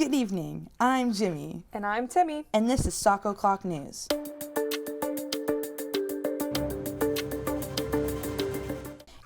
Good evening. I'm Jimmy. And I'm Timmy. And this is Sock O'Clock News.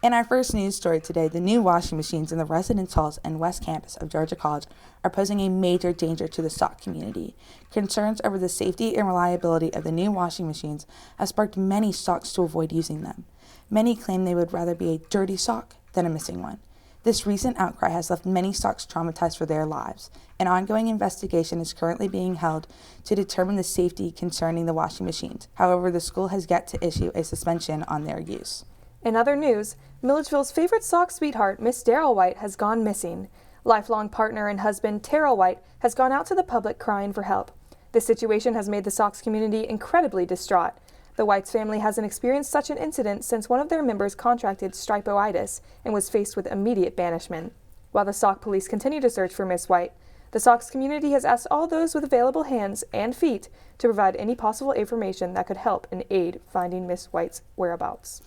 In our first news story today, the new washing machines in the residence halls and West Campus of Georgia College are posing a major danger to the sock community. Concerns over the safety and reliability of the new washing machines have sparked many socks to avoid using them. Many claim they would rather be a dirty sock than a missing one. This recent outcry has left many socks traumatized for their lives. An ongoing investigation is currently being held to determine the safety concerning the washing machines. However, the school has yet to issue a suspension on their use. In other news, Milledgeville's favorite sock sweetheart, Miss Daryl White, has gone missing. Lifelong partner and husband Terrell White has gone out to the public crying for help. This situation has made the Sox community incredibly distraught. The Whites family hasn't experienced such an incident since one of their members contracted stripoitis and was faced with immediate banishment. While the Sock police continue to search for Miss White, the Sox community has asked all those with available hands and feet to provide any possible information that could help and aid finding Miss White's whereabouts.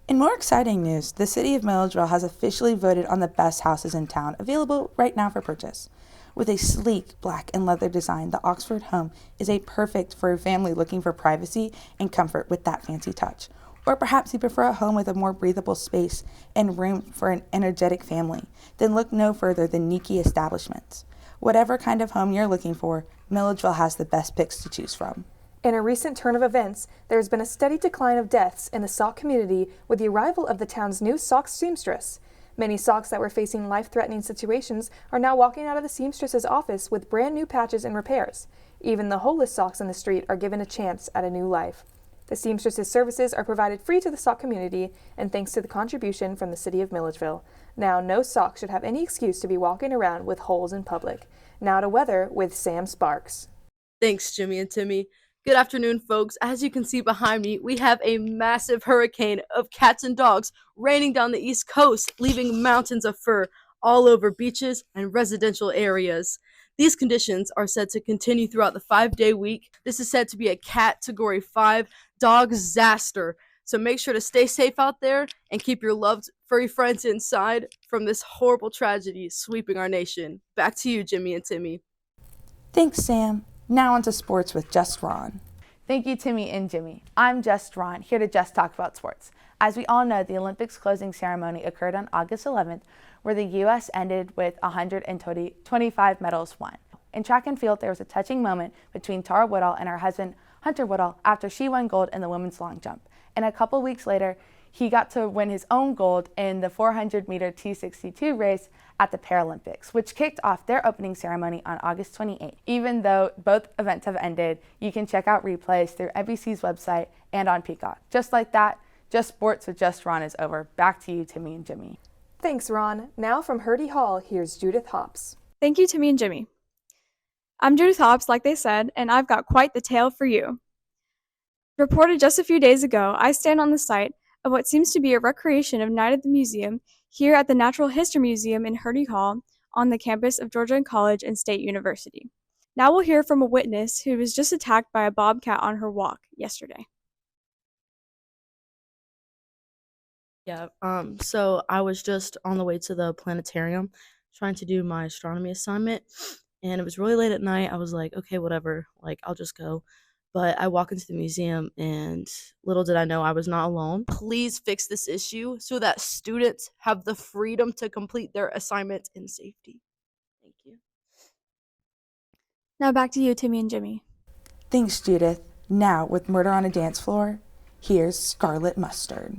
In more exciting news, the city of Milledgeville has officially voted on the best houses in town available right now for purchase. With a sleek black and leather design, the Oxford home is perfect for a family looking for privacy and comfort with that fancy touch. Or perhaps you prefer a home with a more breathable space and room for an energetic family. Then look no further than Niki Establishments. Whatever kind of home you're looking for, Milledgeville has the best picks to choose from. In a recent turn of events, there has been a steady decline of deaths in the sock community with the arrival of the town's new sock seamstress. Many socks that were facing life-threatening situations are now walking out of the seamstress's office with brand new patches and repairs. Even the holeless socks in the street are given a chance at a new life. The seamstress's services are provided free to the sock community and thanks to the contribution from the city of Milledgeville. Now no sock should have any excuse to be walking around with holes in public. Now to weather with Sam Sparks. Thanks, Jimmy and Timmy. Good afternoon, folks. As you can see behind me, we have a massive hurricane of cats and dogs raining down the East Coast, leaving mountains of fur all over beaches and residential areas. These conditions are said to continue throughout the 5-day week. This is said to be a Category 5 dog disaster. So make sure to stay safe out there and keep your loved furry friends inside from this horrible tragedy sweeping our nation. Back to you, Jimmy and Timmy. Thanks, Sam. Now on to sports with Just Ron. Thank you, Timmy and Jimmy. I'm Just Ron, here to just talk about sports. As we all know, the Olympics closing ceremony occurred on August 11th, where the U.S. ended with 125 medals won. In track and field, there was a touching moment between Tara Woodall and her husband, Hunter Woodall, after she won gold in the women's long jump. And a couple weeks later, he got to win his own gold in the 400-meter T62 race at the Paralympics, which kicked off their opening ceremony on August 28th. Even though both events have ended, you can check out replays through NBC's website and on Peacock. Just like that, Just Sports with Just Ron is over. Back to you, Timmy and Jimmy. Thanks, Ron. Now from Hurdy Hall, here's Judith Hops. Thank you, Timmy and Jimmy. I'm Judith Hops, like they said, and I've got quite the tale for you. Reported just a few days ago, I stand on the site of what seems to be a recreation of Night at the Museum here at the Natural History Museum in Hurdy Hall on the campus of Georgia College and State University. Now we'll hear from a witness who was just attacked by a bobcat on her walk yesterday. Yeah, so I was just on the way to the planetarium trying to do my astronomy assignment, and it was really late at night. I was like, okay, whatever, I'll just go. But I walk into the museum, and little did I know I was not alone. Please fix this issue so that students have the freedom to complete their assignments in safety. Thank you. Now back to you, Timmy and Jimmy. Thanks, Judith. Now, with Murder on a Dance Floor, here's Scarlet Mustard.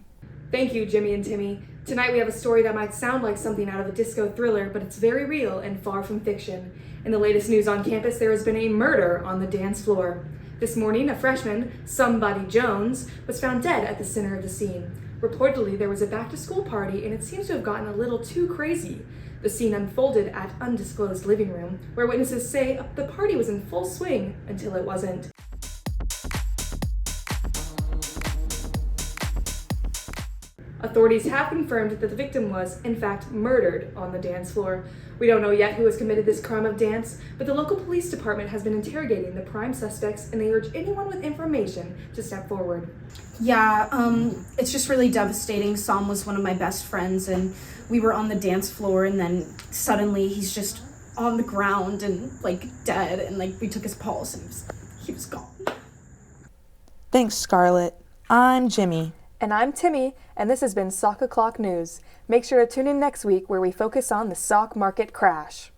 Thank you, Jimmy and Timmy. Tonight we have a story that might sound like something out of a disco thriller, but it's very real and far from fiction. In the latest news on campus, there has been a murder on the dance floor. This morning, a freshman, Somebody Jones, was found dead at the center of the scene. Reportedly, there was a back-to-school party, and it seems to have gotten a little too crazy. The scene unfolded at undisclosed living room, where witnesses say the party was in full swing until it wasn't. Authorities have confirmed that the victim was, in fact, murdered on the dance floor. We don't know yet who has committed this crime of dance, but the local police department has been interrogating the prime suspects, and they urge anyone with information to step forward. Yeah, it's just really devastating. Sam was one of my best friends, and we were on the dance floor, and then suddenly he's just on the ground and like dead, and like we took his pulse and he was gone. Thanks, Scarlett. I'm Jimmy. And I'm Timmy, and this has been Sock O'Clock News. Make sure to tune in next week where we focus on the sock market crash.